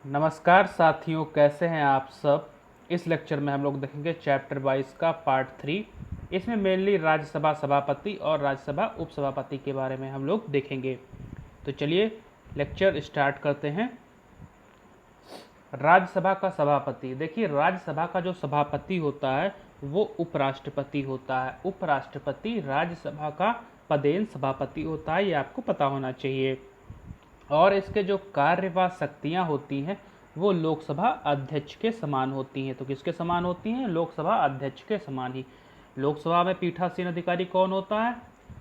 नमस्कार साथियों, कैसे हैं आप सब। इस लेक्चर में हम लोग देखेंगे चैप्टर 22 का पार्ट 3। इसमें मेनली राज्यसभा सभापति और राज्यसभा उपसभापति के बारे में हम लोग देखेंगे। तो चलिए लेक्चर स्टार्ट करते हैं। राज्यसभा का सभापति, देखिए राज्यसभा का जो सभापति होता है वो उपराष्ट्रपति होता है। उपराष्ट्रपति राज्यसभा का पदेन सभापति होता है, ये आपको पता होना चाहिए। और इसके जो कार्य व शक्तियाँ होती हैं वो लोकसभा अध्यक्ष के समान होती हैं। तो किसके समान होती हैं? लोकसभा अध्यक्ष के समान ही। लोकसभा में पीठासीन अधिकारी कौन होता है?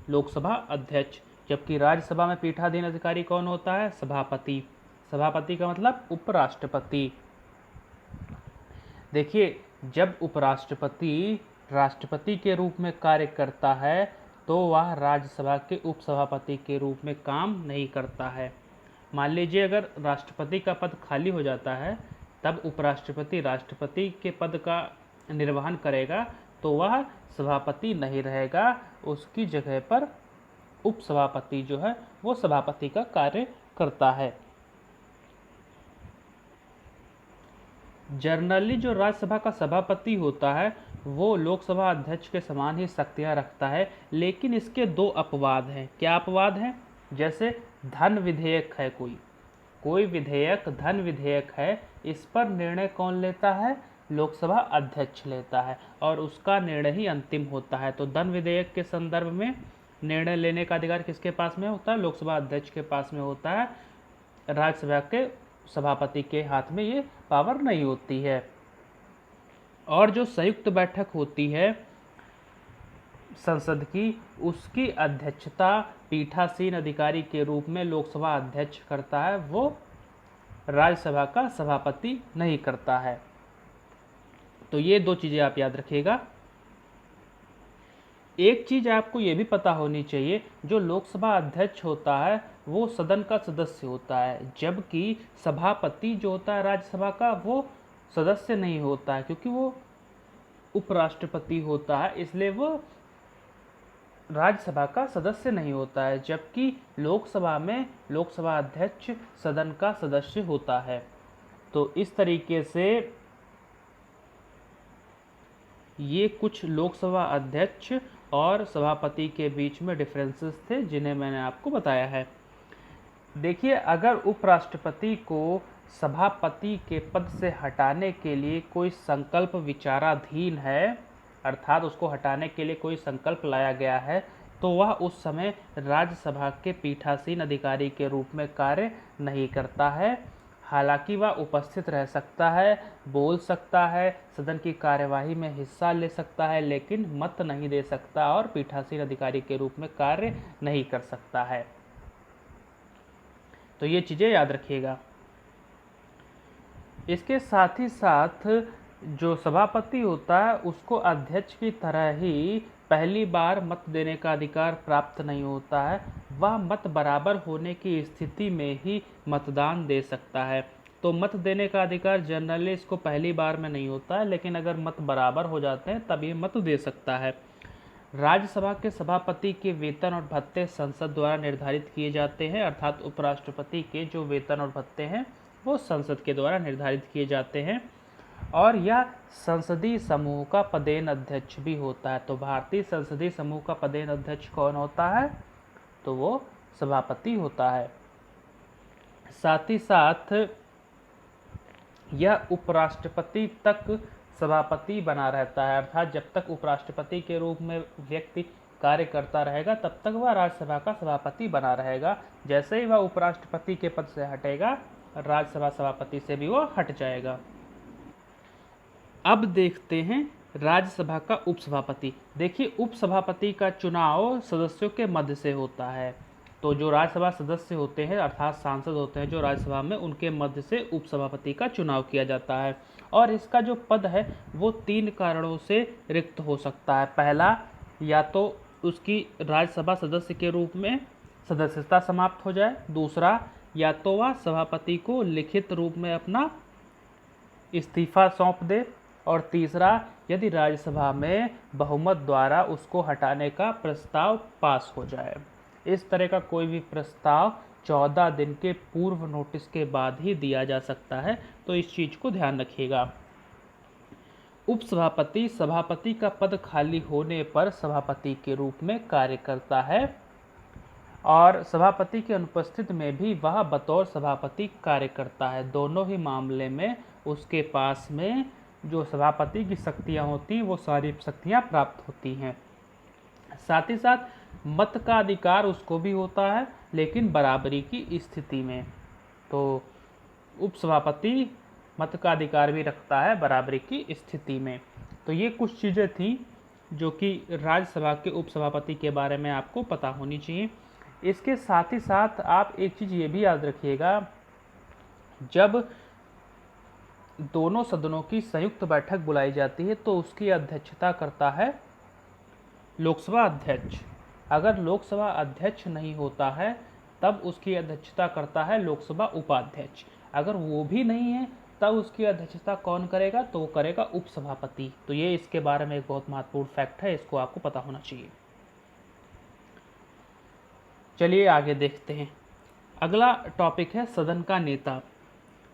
लोकसभा अध्यक्ष। जबकि राज्यसभा में पीठासीन अधिकारी कौन होता है? सभापति। सभापति का मतलब उपराष्ट्रपति। देखिए, जब उपराष्ट्रपति राष्ट्रपति के रूप में कार्य करता है तो वह राज्यसभा के उपसभापति के रूप में काम नहीं करता है। मान लीजिए अगर राष्ट्रपति का पद खाली हो जाता है तब उपराष्ट्रपति राष्ट्रपति के पद का निर्वहन करेगा तो वह सभापति नहीं रहेगा, उसकी जगह पर उपसभापति जो है वो सभापति का कार्य करता है। जनरली जो राज्यसभा का सभापति होता है वो लोकसभा अध्यक्ष के समान ही शक्तियाँ रखता है, लेकिन इसके दो अपवाद हैं। क्या अपवाद हैं? जैसे धन विधेयक है, कोई विधेयक धन विधेयक है, इस पर निर्णय कौन लेता है? लोकसभा अध्यक्ष लेता है और उसका निर्णय ही अंतिम होता है। तो धन विधेयक के संदर्भ में निर्णय लेने का अधिकार किसके पास में होता है? लोकसभा अध्यक्ष के पास में होता है। राज्यसभा के सभापति के हाथ में ये पावर नहीं होती है। और जो संयुक्त बैठक होती है संसद की, उसकी अध्यक्षता पीठासीन अधिकारी के रूप में लोकसभा अध्यक्ष करता है, वो राज्यसभा का सभापति नहीं करता है। तो ये दो चीज़ें आप याद रखिएगा। एक चीज़ आपको ये भी पता होनी चाहिए, जो लोकसभा अध्यक्ष होता है वो सदन का सदस्य होता है, जबकि सभापति जो होता है राज्यसभा का वो सदस्य नहीं होता है, क्योंकि वो उपराष्ट्रपति होता है, इसलिए वो राज्यसभा का सदस्य नहीं होता है। जबकि लोकसभा में लोकसभा अध्यक्ष सदन का सदस्य होता है। तो इस तरीके से ये कुछ लोकसभा अध्यक्ष और सभापति के बीच में डिफरेंसेस थे जिन्हें मैंने आपको बताया है। देखिए, अगर उपराष्ट्रपति को सभापति के पद से हटाने के लिए कोई संकल्प विचाराधीन है, अर्थात उसको हटाने के लिए कोई संकल्प लाया गया है, तो वह उस समय राज्यसभा के पीठासीन अधिकारी के रूप में कार्य नहीं करता है। हालांकि वह उपस्थित रह सकता है, बोल सकता है, सदन की कार्यवाही में हिस्सा ले सकता है, लेकिन मत नहीं दे सकता और पीठासीन अधिकारी के रूप में कार्य नहीं कर सकता है। तो ये चीज़ें याद रखिएगा। इसके साथ ही साथ जो सभापति होता है उसको अध्यक्ष की तरह ही पहली बार मत देने का अधिकार प्राप्त नहीं होता है। वह मत बराबर होने की स्थिति में ही मतदान दे सकता है। तो मत देने का अधिकार जनरली इसको पहली बार में नहीं होता है, लेकिन अगर मत बराबर हो जाते हैं तब ये मत दे सकता है। राज्यसभा के सभापति के वेतन और भत्ते संसद द्वारा निर्धारित किए जाते हैं, अर्थात उपराष्ट्रपति के जो वेतन और भत्ते हैं वो संसद के द्वारा निर्धारित किए जाते हैं। और यह संसदीय समूह का पदेन अध्यक्ष भी होता है। तो भारतीय संसदीय समूह का पदेन अध्यक्ष कौन होता है? तो वो सभापति होता है। साथ ही साथ यह उपराष्ट्रपति तक सभापति बना रहता है, अर्थात जब तक उपराष्ट्रपति के रूप में व्यक्ति कार्य करता रहेगा तब तक वह राज्यसभा का सभापति बना रहेगा। जैसे ही वह उपराष्ट्रपति के पद से हटेगा, राज्यसभा सभापति से भी वो हट जाएगा। अब देखते हैं राज्यसभा का उपसभापति। देखिए, उपसभापति का चुनाव सदस्यों के मध्य से होता है। तो जो राज्यसभा सदस्य होते हैं अर्थात सांसद होते हैं जो राज्यसभा में, उनके मध्य से उपसभापति का चुनाव किया जाता है। और इसका जो पद है वो 3 कारणों से रिक्त हो सकता है। पहला, या तो उसकी राज्यसभा सदस्य के रूप में सदस्यता समाप्त हो जाए। दूसरा, या तो वह सभापति को लिखित रूप में अपना इस्तीफा सौंप दे। और तीसरा, यदि राज्यसभा में बहुमत द्वारा उसको हटाने का प्रस्ताव पास हो जाए। इस तरह का कोई भी प्रस्ताव 14 दिन के पूर्व नोटिस के बाद ही दिया जा सकता है। तो इस चीज़ को ध्यान रखिएगा। उपसभापति सभापति का पद खाली होने पर सभापति के रूप में कार्य करता है और सभापति की अनुपस्थिति में भी वह बतौर सभापति कार्य करता है। दोनों ही मामले में उसके पास में जो सभापति की शक्तियां होती हैं वो सारी शक्तियां प्राप्त होती हैं। साथ ही साथ मत का अधिकार उसको भी होता है, लेकिन बराबरी की स्थिति में। तो उपसभापति मत का अधिकार भी रखता है बराबरी की स्थिति में। तो ये कुछ चीज़ें थी जो कि राज्यसभा के उपसभापति के बारे में आपको पता होनी चाहिए। इसके साथ ही साथ आप एक चीज़ ये भी याद रखिएगा, जब दोनों सदनों की संयुक्त बैठक बुलाई जाती है तो उसकी अध्यक्षता करता है लोकसभा अध्यक्ष। अगर लोकसभा अध्यक्ष नहीं होता है तब उसकी अध्यक्षता करता है लोकसभा उपाध्यक्ष। अगर वो भी नहीं है तब उसकी अध्यक्षता कौन करेगा, तो वो करेगा उपसभापति। तो ये इसके बारे में एक बहुत महत्वपूर्ण फैक्ट है, इसको आपको पता होना चाहिए। चलिए आगे देखते हैं। अगला टॉपिक है सदन का नेता।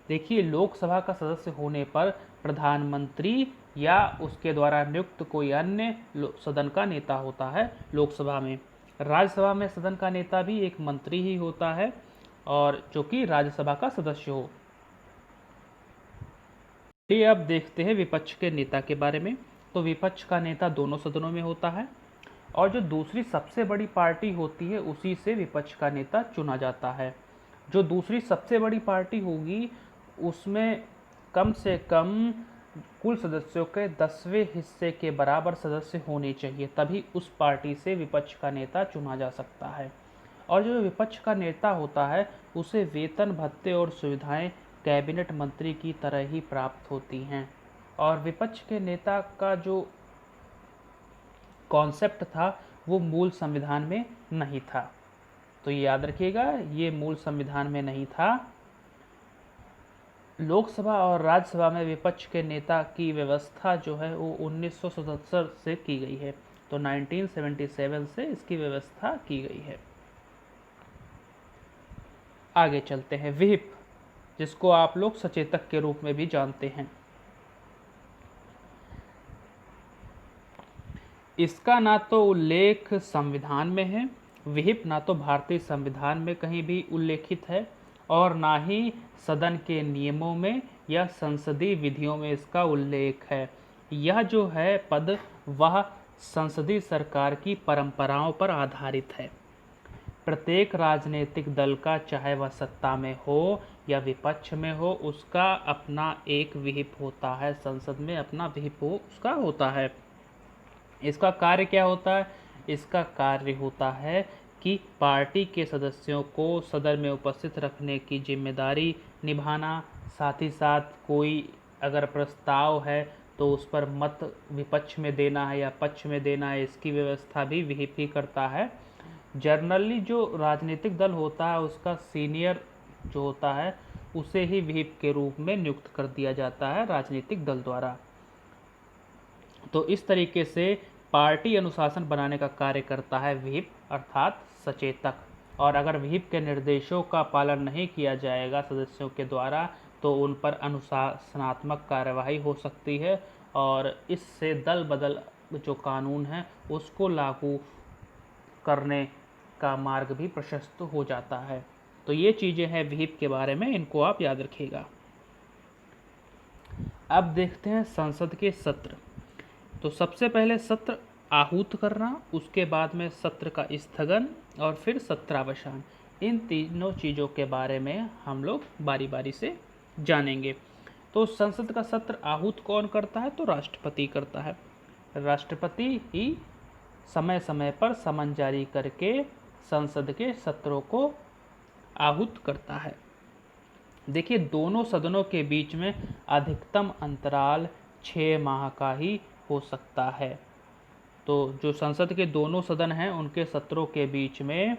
देखिए, लोकसभा का सदस्य होने पर प्रधानमंत्री या उसके द्वारा नियुक्त कोई अन्य सदन का नेता होता है लोकसभा में। राज्यसभा में सदन का नेता भी एक मंत्री ही होता है और जो कि राज्यसभा का सदस्य हो। ये अब देखते हैं विपक्ष के नेता के बारे में। तो विपक्ष का नेता दोनों सदनों में होता है और जो दूसरी सबसे बड़ी पार्टी होती है उसी से विपक्ष का नेता चुना जाता है। जो दूसरी सबसे बड़ी पार्टी होगी उसमें कम से कम कुल सदस्यों के 10वें हिस्से के बराबर सदस्य होने चाहिए, तभी उस पार्टी से विपक्ष का नेता चुना जा सकता है। और जो विपक्ष का नेता होता है उसे वेतन भत्ते और सुविधाएं कैबिनेट मंत्री की तरह ही प्राप्त होती हैं। और विपक्ष के नेता का जो कॉन्सेप्ट था वो मूल संविधान में नहीं था। तो ये याद रखिएगा, ये मूल संविधान में नहीं था। लोकसभा और राज्यसभा में विपक्ष के नेता की व्यवस्था जो है वो 1977 से की गई है। तो 1977 से इसकी व्यवस्था की गई है। आगे चलते हैं। व्हिप, जिसको आप लोग सचेतक के रूप में भी जानते हैं। इसका ना तो उल्लेख संविधान में है, व्हिप ना तो भारतीय संविधान में कहीं भी उल्लेखित है और ना ही सदन के नियमों में या संसदीय विधियों में इसका उल्लेख है। यह जो है पद वह संसदीय सरकार की परंपराओं पर आधारित है। प्रत्येक राजनीतिक दल का, चाहे वह सत्ता में हो या विपक्ष में हो, उसका अपना एक व्हिप होता है। संसद में अपना व्हिप उसका होता है। इसका कार्य क्या होता है? इसका कार्य होता है कि पार्टी के सदस्यों को सदन में उपस्थित रखने की जिम्मेदारी निभाना, साथ ही साथ कोई अगर प्रस्ताव है तो उस पर मत विपक्ष में देना है या पक्ष में देना है, इसकी व्यवस्था भी व्हिप ही करता है। जनरली जो राजनीतिक दल होता है उसका सीनियर जो होता है उसे ही व्हिप के रूप में नियुक्त कर दिया जाता है राजनीतिक दल द्वारा। तो इस तरीके से पार्टी अनुशासन बनाने का कार्य करता है व्हिप, अर्थात सचेतक। और अगर व्हिप के निर्देशों का पालन नहीं किया जाएगा सदस्यों के द्वारा तो उन पर अनुशासनात्मक कार्यवाही हो सकती है और इससे दल बदल जो कानून है उसको लागू करने का मार्ग भी प्रशस्त हो जाता है। तो ये चीज़ें हैं व्हिप के बारे में, इनको आप याद रखिएगा। अब देखते हैं संसद के सत्र। तो सबसे पहले सत्र आहूत करना, उसके बाद में सत्र का स्थगन और फिर सत्रावसान। इन तीनों चीज़ों के बारे में हम लोग बारी बारी से जानेंगे। तो संसद का सत्र आहूत कौन करता है? तो राष्ट्रपति करता है। राष्ट्रपति ही समय समय पर समन जारी करके संसद के सत्रों को आहूत करता है। देखिए, दोनों सदनों के बीच में अधिकतम अंतराल 6 माह का ही हो सकता है। तो जो संसद के दोनों सदन हैं उनके सत्रों के बीच में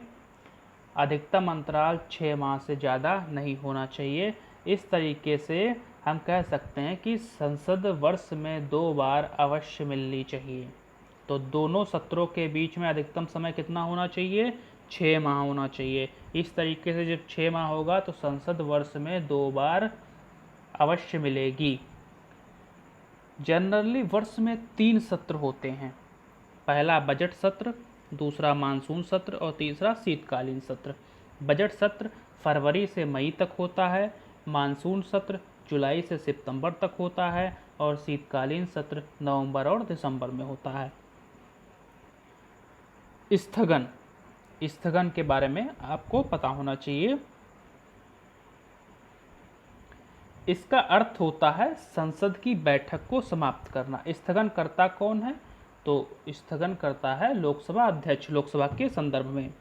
अधिकतम अंतराल 6 माह से ज़्यादा नहीं होना चाहिए। इस तरीके से हम कह सकते हैं कि संसद वर्ष में 2 बार अवश्य मिलनी चाहिए। तो दोनों सत्रों के बीच में अधिकतम समय कितना होना चाहिए? 6 माह होना चाहिए। इस तरीके से जब 6 माह होगा तो संसद वर्ष में 2 बार अवश्य मिलेगी। जनरली वर्ष में 3 सत्र होते हैं, पहला बजट सत्र, दूसरा मानसून सत्र और तीसरा शीतकालीन सत्र। बजट सत्र फरवरी से मई तक होता है, मानसून सत्र जुलाई से सितंबर तक होता है और शीतकालीन सत्र नवंबर और दिसंबर में होता है। स्थगन, स्थगन के बारे में आपको पता होना चाहिए। इसका अर्थ होता है संसद की बैठक को समाप्त करना। स्थगन करता कौन है? तो स्थगन करता है लोकसभा अध्यक्ष, लोकसभा के संदर्भ में।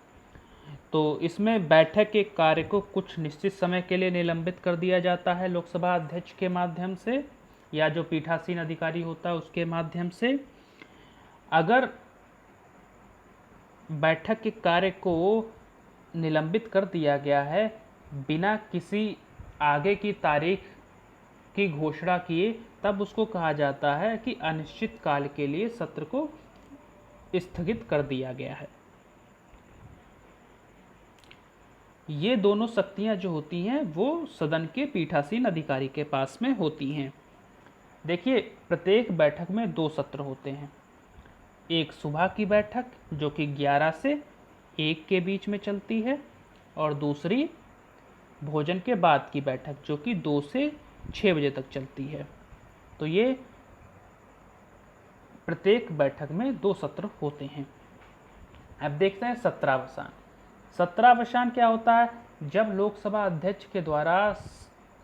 तो इसमें बैठक के कार्य को कुछ निश्चित समय के लिए निलंबित कर दिया जाता है लोकसभा अध्यक्ष के माध्यम से या जो पीठासीन अधिकारी होता है उसके माध्यम से। अगर बैठक के कार्य को निलंबित कर दिया गया है बिना किसी आगे की तारीख की घोषणा किए, तब उसको कहा जाता है कि अनिश्चित काल के लिए सत्र को स्थगित कर दिया गया है। ये दोनों शक्तियां जो होती हैं वो सदन के पीठासीन अधिकारी के पास में होती हैं। देखिए, प्रत्येक बैठक में 2 सत्र होते हैं। एक सुबह की बैठक जो कि 11 से 1 के बीच में चलती है और दूसरी भोजन के बाद की बैठक जो कि 2 से 6 बजे तक चलती है। तो ये प्रत्येक बैठक में 2 सत्र होते हैं। अब देखते हैं सत्रावसान। सत्रावसान क्या होता है? जब लोकसभा अध्यक्ष के द्वारा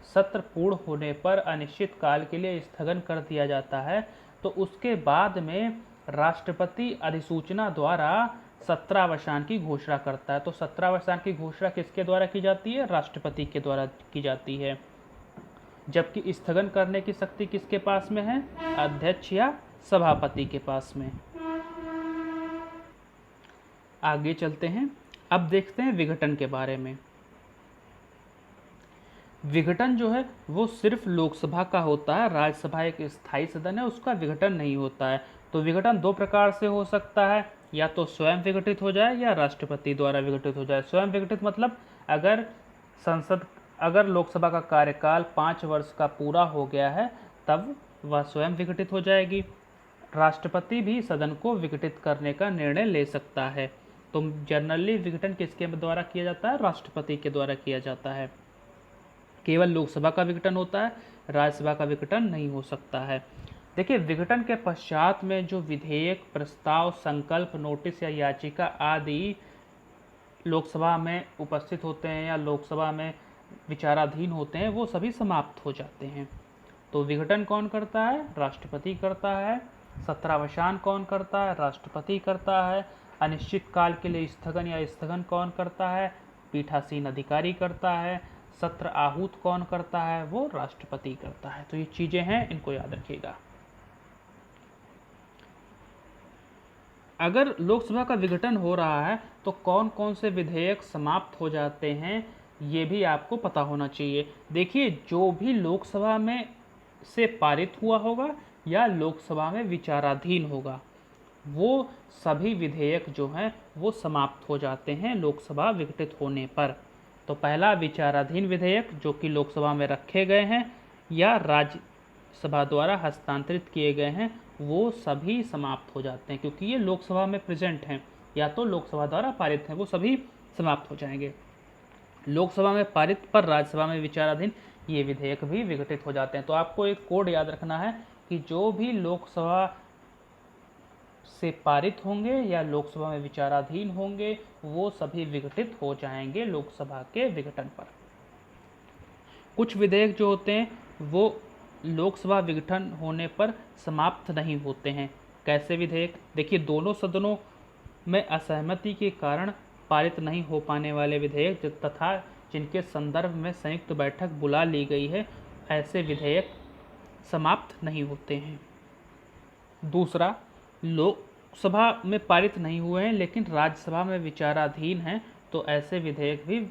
सत्र पूर्ण होने पर अनिश्चित काल के लिए स्थगन कर दिया जाता है तो उसके बाद में राष्ट्रपति अधिसूचना द्वारा सत्रावसान की घोषणा करता है। तो सत्रावसान की घोषणा किसके द्वारा की जाती है? राष्ट्रपति के द्वारा की जाती है। जबकि स्थगन करने की शक्ति किसके पास में है? अध्यक्ष या सभापति के पास में। आगे चलते हैं। अब देखते हैं विघटन के बारे में। विघटन जो है वो सिर्फ लोकसभा का होता है, राज्यसभा एक स्थायी सदन है, उसका विघटन नहीं होता है। तो विघटन 2 प्रकार से हो सकता है, या तो स्वयं विघटित हो जाए या राष्ट्रपति द्वारा विघटित हो जाए। स्वयं विघटित मतलब अगर लोकसभा का कार्यकाल 5 वर्ष का पूरा हो गया है तब वह स्वयं विघटित हो जाएगी। राष्ट्रपति भी सदन को विघटित करने का निर्णय ले सकता है। तो जनरली विघटन किसके द्वारा किया जाता है? राष्ट्रपति के द्वारा किया जाता है। केवल लोकसभा का विघटन होता है, राज्यसभा का विघटन नहीं हो सकता है। देखिए, विघटन के पश्चात में जो विधेयक, प्रस्ताव, संकल्प, नोटिस या याचिका आदि लोकसभा में उपस्थित होते हैं या लोकसभा में विचाराधीन होते हैं वो सभी समाप्त हो जाते हैं। तो विघटन कौन करता है? राष्ट्रपति करता है। सत्रावसान कौन करता है? राष्ट्रपति करता है। अनिश्चित काल के लिए स्थगन या स्थगन कौन करता है? पीठासीन अधिकारी करता है। सत्र आहूत कौन करता है? वो राष्ट्रपति करता है। तो ये चीजें हैं, इनको याद रखिएगा। अगर लोकसभा का विघटन हो रहा है तो कौन कौन से विधेयक समाप्त हो जाते हैं ये भी आपको पता होना चाहिए। देखिए, जो भी लोकसभा में से पारित हुआ होगा या लोकसभा में विचाराधीन होगा वो सभी विधेयक जो हैं वो समाप्त हो जाते हैं लोकसभा विघटित होने पर। तो पहला विचाराधीन विधेयक जो कि लोकसभा में रखे गए हैं या राज्यसभा द्वारा हस्तांतरित किए गए हैं वो सभी समाप्त हो जाते हैं, क्योंकि ये लोकसभा में प्रेजेंट हैं या तो लोकसभा द्वारा पारित हैं, वो सभी समाप्त हो जाएंगे। लोकसभा में पारित पर राज्यसभा में विचाराधीन ये विधेयक भी विघटित हो जाते हैं। तो आपको एक कोड याद रखना है कि जो भी लोकसभा से पारित होंगे या लोकसभा में विचाराधीन होंगे वो सभी विघटित हो जाएंगे लोकसभा के विघटन पर। कुछ विधेयक जो होते हैं वो लोकसभा विघटन होने पर समाप्त नहीं होते हैं। कैसे विधेयक? देखिए, दोनों सदनों में असहमति के कारण पारित नहीं हो पाने वाले विधेयक तथा जिनके संदर्भ में संयुक्त बैठक बुला ली गई है, ऐसे विधेयक समाप्त नहीं होते हैं। दूसरा, लोकसभा में पारित नहीं हुए हैं लेकिन राज्यसभा में विचाराधीन हैं, तो ऐसे विधेयक भी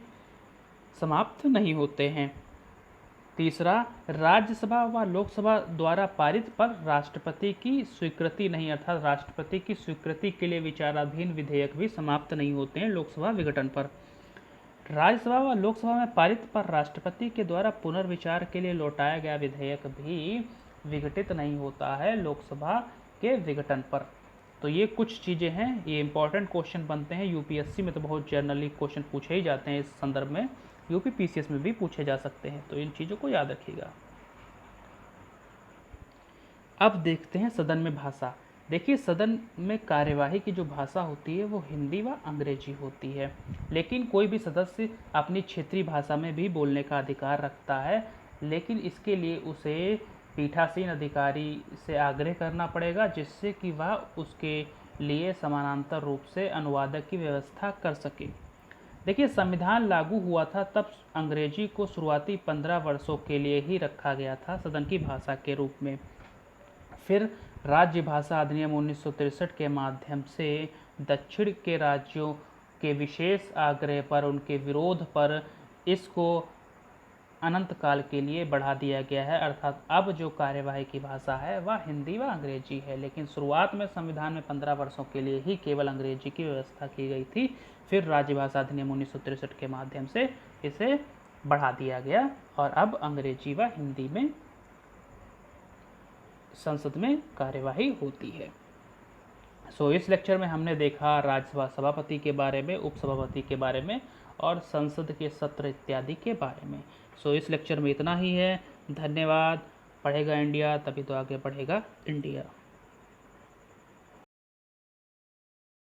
समाप्त नहीं होते हैं। तीसरा, राज्यसभा व लोकसभा द्वारा पारित पर राष्ट्रपति की स्वीकृति नहीं, अर्थात राष्ट्रपति की स्वीकृति के लिए विचाराधीन विधेयक भी समाप्त नहीं होते हैं लोकसभा विघटन पर। राज्यसभा व लोकसभा में पारित पर राष्ट्रपति के द्वारा पुनर्विचार के लिए लौटाया गया विधेयक भी विघटित नहीं होता है लोकसभा के विघटन पर। तो ये कुछ चीज़ें हैं, ये इंपॉर्टेंट क्वेश्चन बनते हैं यूपीएससी में, तो बहुत जनरली क्वेश्चन पूछे ही जाते हैं इस संदर्भ में, यूपी पीसीएस में भी पूछे जा सकते हैं, तो इन चीज़ों को याद रखिएगा। अब देखते हैं सदन में भाषा। देखिए, सदन में कार्यवाही की जो भाषा होती है वो हिंदी व अंग्रेजी होती है, लेकिन कोई भी सदस्य अपनी क्षेत्रीय भाषा में भी बोलने का अधिकार रखता है, लेकिन इसके लिए उसे पीठासीन अधिकारी से आग्रह करना पड़ेगा, जिससे कि वह उसके लिए समानांतर रूप से अनुवादक की व्यवस्था कर सके। देखिए, संविधान लागू हुआ था तब अंग्रेजी को शुरुआती 15 वर्षों के लिए ही रखा गया था सदन की भाषा के रूप में। फिर राज्य भाषा अधिनियम 1963 के माध्यम से दक्षिण के राज्यों के विशेष आग्रह पर, उनके विरोध पर इसको अनंत काल के लिए बढ़ा दिया गया है, अर्थात अब जो कार्यवाही की भाषा है वह हिंदी व अंग्रेजी है, लेकिन शुरुआत में संविधान में 15 वर्षों के लिए ही केवल अंग्रेजी की व्यवस्था की गई थी। फिर राज्य भाषा अधिनियम 1963 के माध्यम से इसे बढ़ा दिया गया और अब अंग्रेजी व हिंदी में संसद में कार्यवाही होती है। इस लेक्चर में हमने देखा राज्यसभा सभापति के बारे में, उपसभापति के बारे में और संसद के सत्र इत्यादि के बारे में। इस लेक्चर में इतना ही है। धन्यवाद। पढ़ेगा इंडिया तभी तो आगे बढ़ेगा इंडिया।